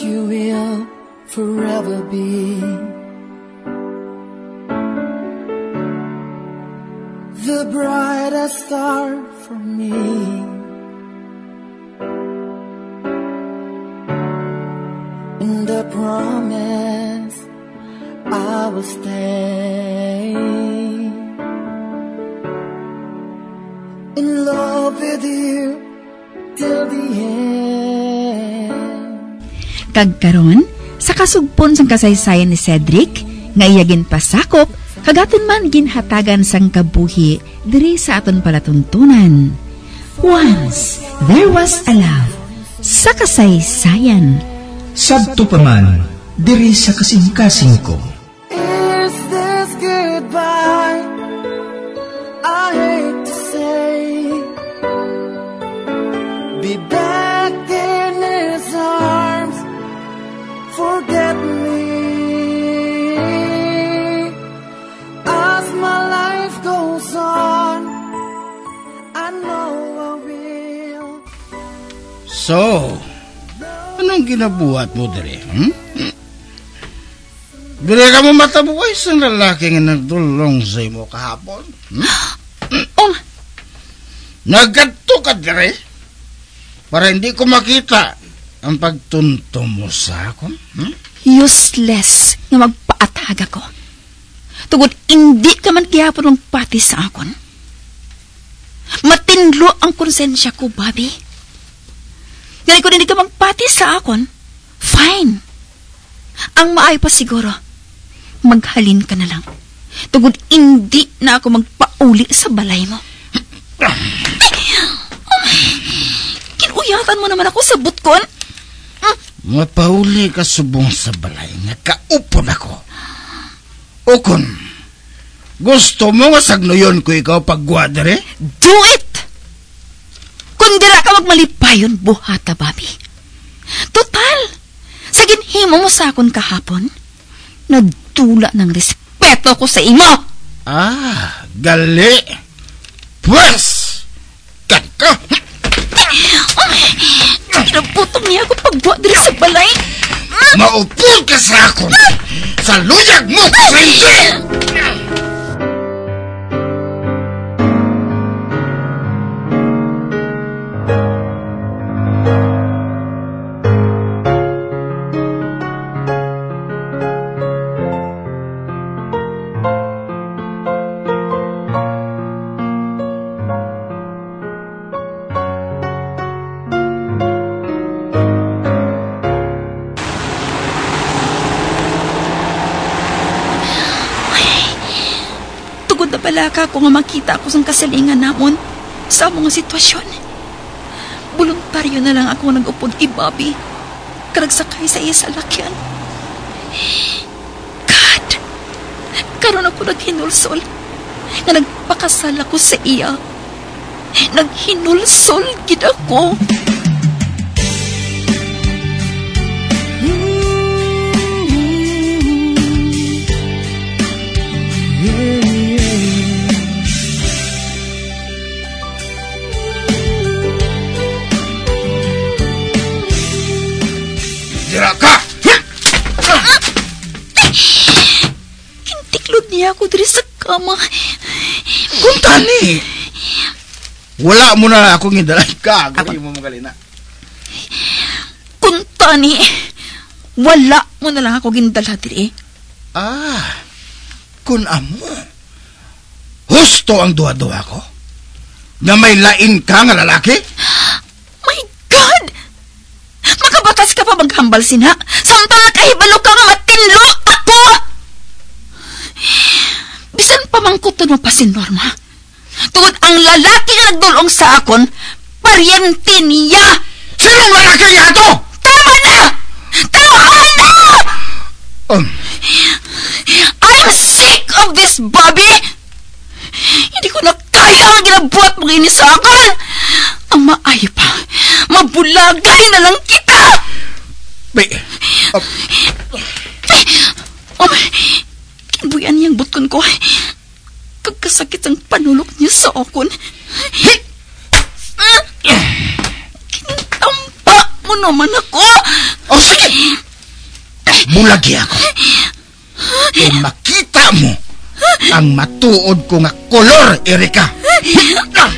you will forever be the brightest star for me. And I promise I will stay in love with you till the end. Kagkaron, sa kasugpon sang kasaysayan ni Cedric, nga iyagin pasakop, kagaton man ginhatagan sang kabuhi, diri sa aton palatuntunan. Once, there was a love, sa kasaysayan. Sabto pa man, diri sa kasing-kasing ko. Is this goodbye? I hate to say, be back in his arms, forget me. As my life goes on, I know I will. So, anong ginabuhat mo dire? Dire ka mo matabuhay sa lalaki nga nagdulong sa imo kahapon? Naggadto ka dire? Para hindi ko makita ang pagtunto mo sa akon? Useless nga magpaatag ako. Tugod hindi ka man gihapon magpati sa akon. Matinlo ang konsensya ko, Bobby. Dahil kung hindi ka magpati sa akon, fine. Ang maayo pa siguro, maghalin ka na lang. Tugod hindi na ako magpauli sa balay mo. Kinuyatan mo naman ako sa butkon. Mapauli ka subong sa balay nga kaupon ako. Ukon, gusto mo nga sagnoyon ko ikaw pagguadere? Do it! Kung dira ka magmalipayon, buhata, Bobby. Total, sa ginhimo mo sa akon kahapon, nagtula ng respeto ko sa imo. Gali. Pwes, ka. Kinabutong niya ako pagbuhat diri sa balay. Maupol ka sa akon. Sa luyag mo, Sandy! Balaka ko nga makita ako sang kasalingan namon sa mga sitwasyon. Voluntaryo na lang ako nag-upod Bobby. Karagsakay sa iya sa lakyan. God! Karon ako naghinulsol nga nagpakasal ako sa iya. Naghinulsol gid ako. Ka! Kintiklod niya ako diri sa kama. Kung tani, wala mo na akong idalay ka. Gawin mo magalina. Kung tani, wala mo na lang ako gindala diri. Kung amo, husto ang duwa-duwa ko? Na may lain ka nga lalaki? My God! Makabatas ka pa maghambal sina. Samtang nakahibalo ka nga matinlo ako! Bisan pamangkuton mo pa si Norma. Tungod ang lalaki nga nagdulong sa akon, paryente niya! Sinong lalaki niya ito? Tama na! Tama na! I'm sick of this, Bobby! Hindi ko na kaya ang ginabuhat mong ini sa akin! Ang maayo pa, mabulagay na lang kita! Kinbuyan niyang butkon ko. Pagkasakit ang panulok niya sa akon. Kintampa mo naman ako! Sige! bulagi ako. E makita mo ang matuod ko nga kolor, Erika. God!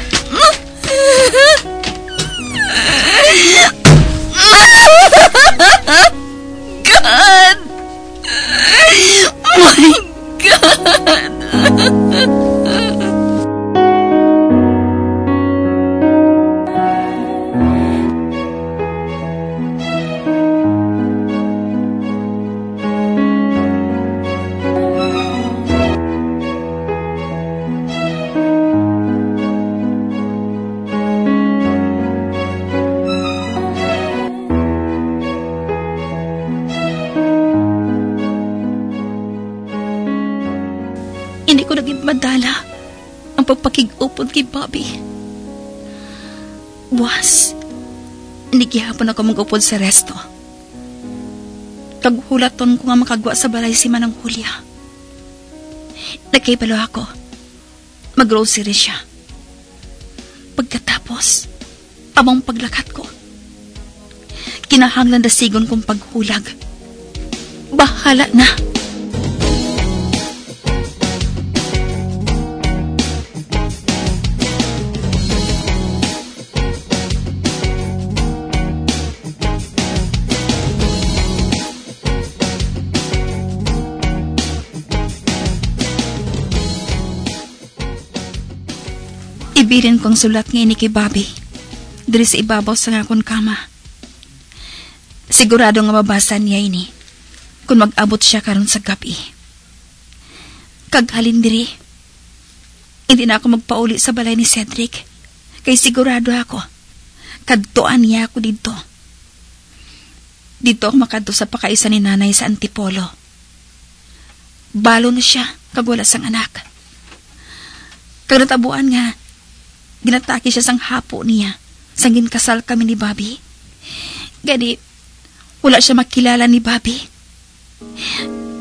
My God! Hindi ko naging madala ang pagpakig-upod kay Bobby. Buwas, hindi gihapon ako mag-upod sa resto. Kaghulaton ko nga makagwa sa balay si Manang Julia. Nagkaibalo ako. Mag-grocery siya. Pagkatapos, among paglakat ko, kinahanglan dasigon kong paghulag. Bahala na. Ibirin kong sulat ngayon kay Bobby. Diri sa ibabaw sa nga akong kama. Sigurado nga mabasa niya ini kung mag-abot siya karon sa gabi. Kaghalin diri, hindi na ako magpauli sa balay ni Cedric. Kay sigurado ako, kadtoan niya ako dito. Dito ako makadto sa pakaisa ni nanay sa Antipolo. Balo na siya, kag wala sang anak. Kag natabuan nga, ginatake siya sang hapo niya. Sangin kasal kami ni Bobby. Gani, wala siya makilala ni Bobby.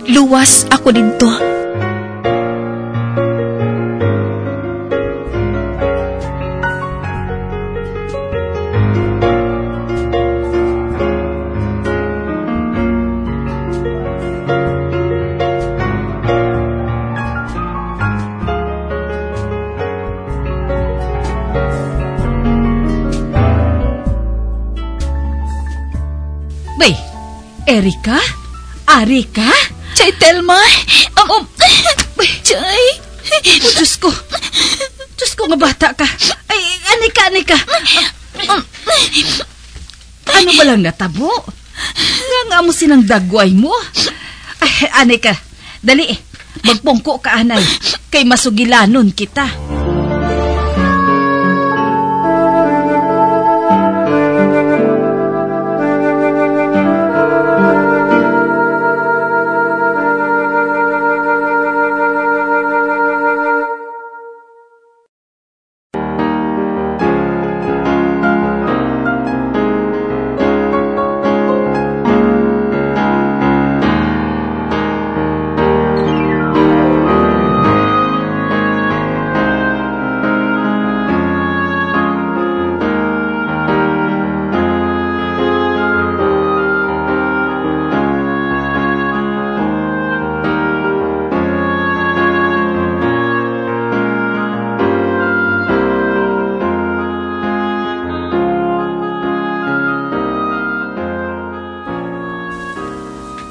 Luwas ako dito. Erika? Ari ka? Chay, Telma! Chay! Oh, Diyos ko! Diyos ko nga bata ka! Ay, anika! Ano ba lang natabo? Nga mo sinang dagway mo? Ay, anika, dali magpungko ka, anay, kay masugilanon kita.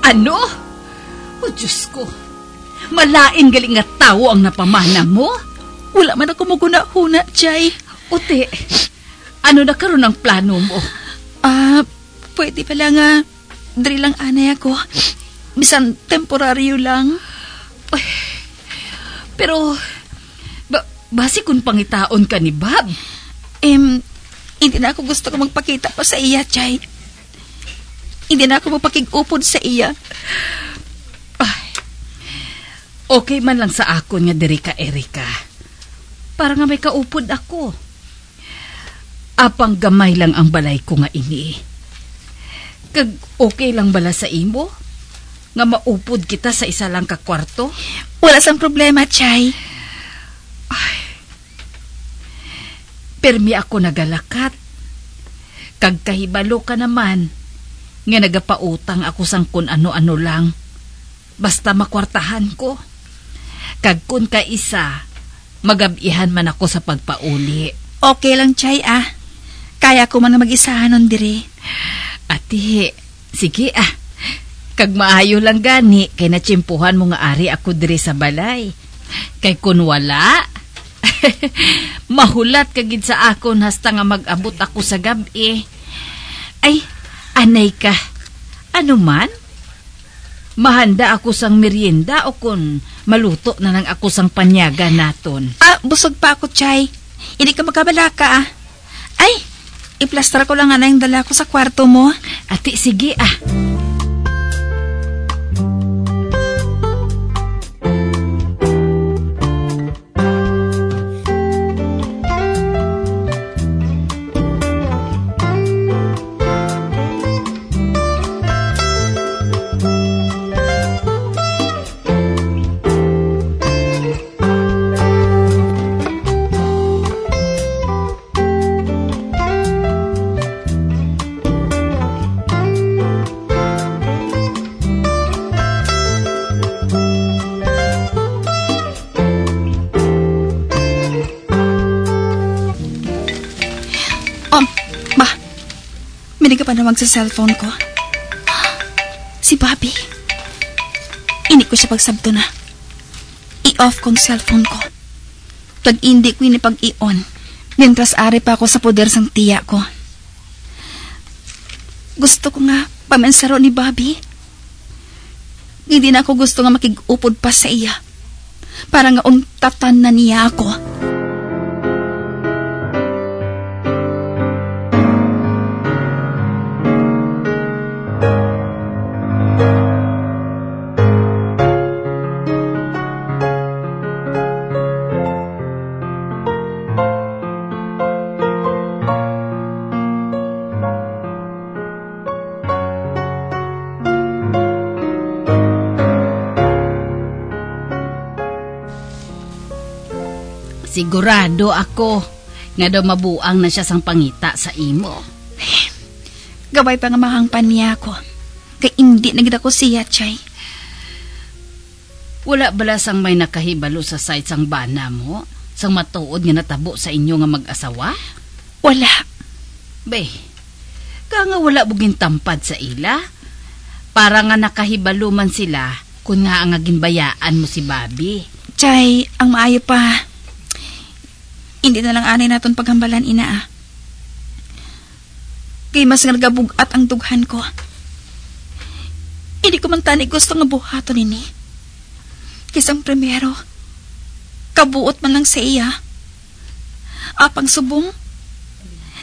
Ano? O Diyos ko, malain galing nga tao ang napamana mo? Wala man ako maguna-huna, Chay. Ote, ano na karon ang plano mo? Pwede pala nga, diri lang anay ako. Bisan temporaryo lang. Ay, pero, basi kung pangitaon ka ni Bob? Hindi na ako gusto ko magpakita pa sa iya, Chay. Hindi na ako mapakig-upod sa iya. Ay, okay man lang sa akon nga diri ka, Erika. Para nga may kaupod ako. Apang gamay lang ang balay ko nga ini. Kag okay lang bala sa imo? Nga maupod kita sa isa lang ka kwarto? Wala sang problema, Chay. Ay, permi ako nagalakat. Kag kahibalo ka naman, nga nagapautang ako sang kun ano-ano lang. Basta makwartahan ko. Kag kun ka isa, magabihan man ako sa pagpauli. Okay lang, Chay, Kaya ko man mag-isahan nun dire. Ati, sige Kag maayo lang gani, kay natsimpuhan mo nga ari ako dire sa balay. Kay kun wala, mahulat kagid sa akon hasta nga mag-abot ako sa gabi. Ay, anay ka. Ano man? Mahanda ako sang merienda o kun maluto na lang ako sang panyaga naton. Busog pa ako, Chay. Hindi ka magkabalaka, Ay, iplastar ko lang nga na yung dala ko sa kwarto mo. Ati, sige, Hindi ka pa nawag sa cellphone ko. Si Bobby. Hindi ko siya pagsabto na. I-off kong cellphone ko. Pag hindi ko inipag-i-on, mientras ari pa ako sa poder sang tiya ko. Gusto ko nga pamansaro ni Bobby. Hindi na ako gusto nga makig-upod pa sa iya. Para nga untatan na niya ako. Sigurado ako nga daw mabuang na siya sang pangita sa imo. Gaway pa nga mahangpan niya ako. Kay hindi nagda ko siya, Chay. Wala bala sang may nakahibalo sa site sang bana mo? Sang matuod nga natabo sa inyo nga mag-asawa? Wala. Be, ka nga wala bugin tampad sa ila? Para nga nakahibalo man sila kung nga ang ginbayaan mo si Bobby. Chay, ang maayo pa. Hindi na lang anay naton paghambalan, ina. Kay mas nagabugat ang dughan ko. Hindi ko man tani gusto nga buhaton ini. Kisang primero, kabuot man lang sa iya. Apang subong,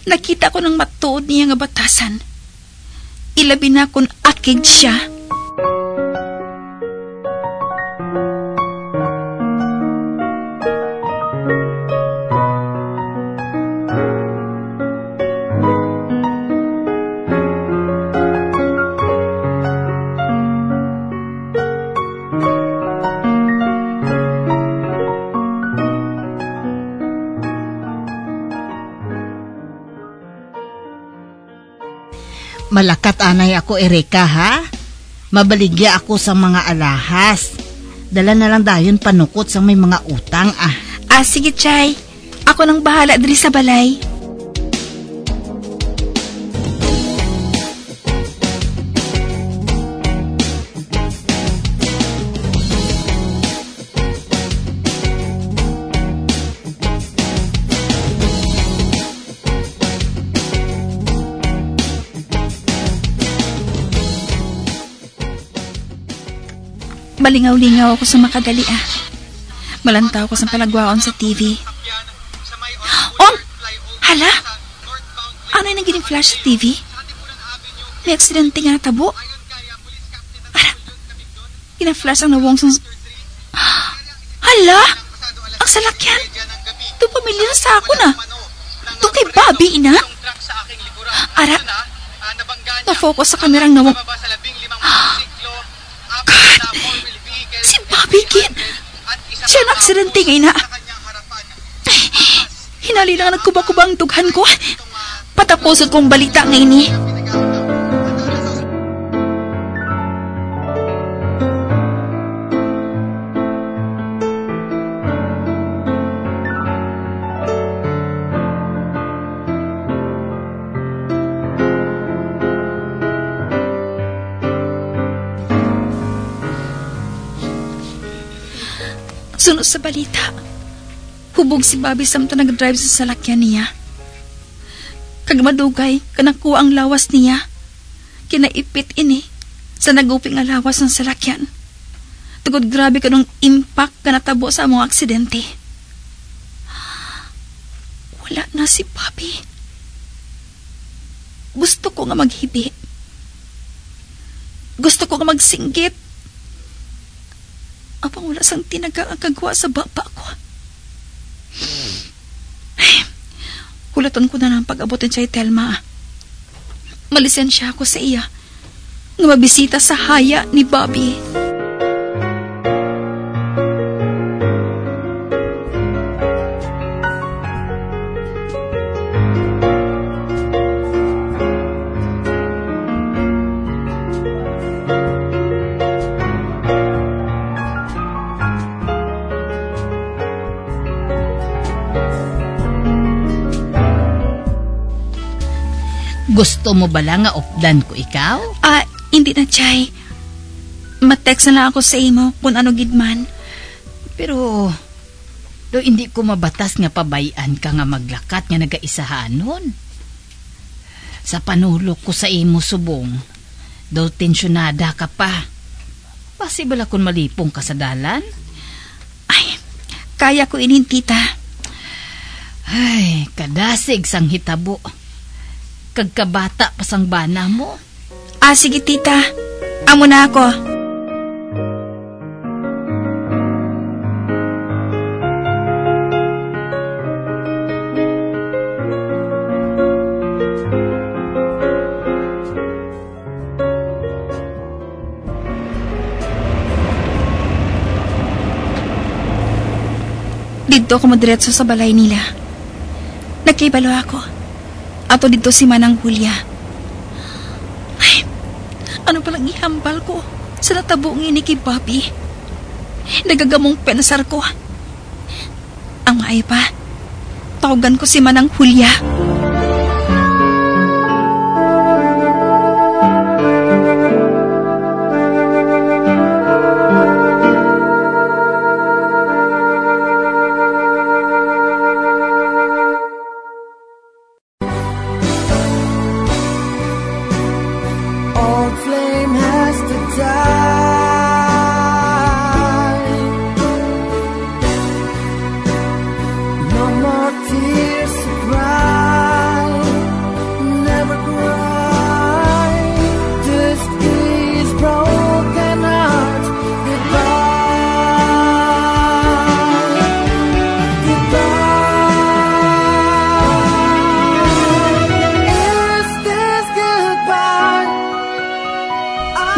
nakita ko ng matuod niya nga batasan. Ilabi na kung akig siya. Malakat anay ako, Erika, ha? Mabaligya ako sa mga alahas. Dala na lang dayon panukot sa may mga utang, Sige, Chay. Ako nang bahala diri sa balay. Malingaw-lingaw ako sa makadali, Malantaw ko sa palagwaon sa TV. Hala! Ano yung naging flash sa TV? May aksidente nga natabo. Gina-flash ang nawong sang... Hala! Ang salakyan! Ito pamilya sa ako na. Ito kay Bobby, ina. Na-focus sa kamerang nawong... God! Si Bobby, Gin! Siya ang aksidente ngayon, Hinali lang nagkubang-kubang tughan ko. Patapusod kong balita ngayon, Sunod sa balita, hubog si Bobby samto nag-drive sa salakyan niya. Kagmadugay, kanakuha ang lawas niya. Kinaipit ini sa naguping nga lawas ng salakyan. Tugod grabe kanong impact ka natabo sa among aksidente. Wala na si Bobby. Gusto ko nga maghibi. Gusto ko nga magsinggit. Apang wala sang tinaga ang kagwa sa baba ko. Ay, hulatan ko na ng pag-abutin siya Telma. Malisensya ako sa iya nga mabisita sa haya ni Bobby. Gusto mo bala nga updan ko ikaw? Hindi na, Chay. Matext na lang ako sa imo kung ano gidman. Pero, do hindi ko mabatas nga pabayan ka nga maglakat nga nagaisahanon. Sa panulok ko sa imo subong, do tensyonada ka pa. Pasibala kung malipong ka sa dalan? Ay, kaya ko inin, tita. Ay, kadasig sang hitabo. Kagkabata pa sang bana mo. Sige, tita. Amo na ako. Dito ako madiretso sa balay nila. Nagkaibalo ako. Ato dito si Manang Julia. Ay, ano palang ihambal ko sa natabo ngini kay Bobby. Nagagamong pensar ko. Ang maay pa, tawagan ko si Manang Julia.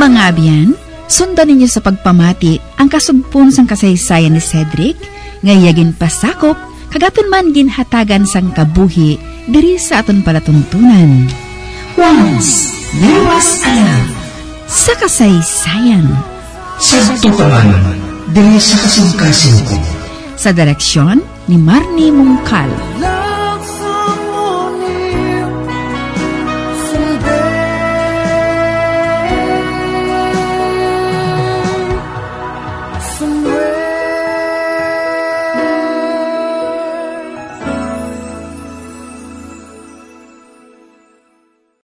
Mga abyan, sundan ninyo sa pagpamati ang kasugpon sang kasaysayan ni Cedric, ngayagin pasakop, kagaton man ginhatagan sang kabuhi, diri sa aton palatuntunan. Once, there was a love. Sa kasaysayan. Santo ka man, diri sa kasing-kasing ko. Sa direksyon ni Marnie Mungkal.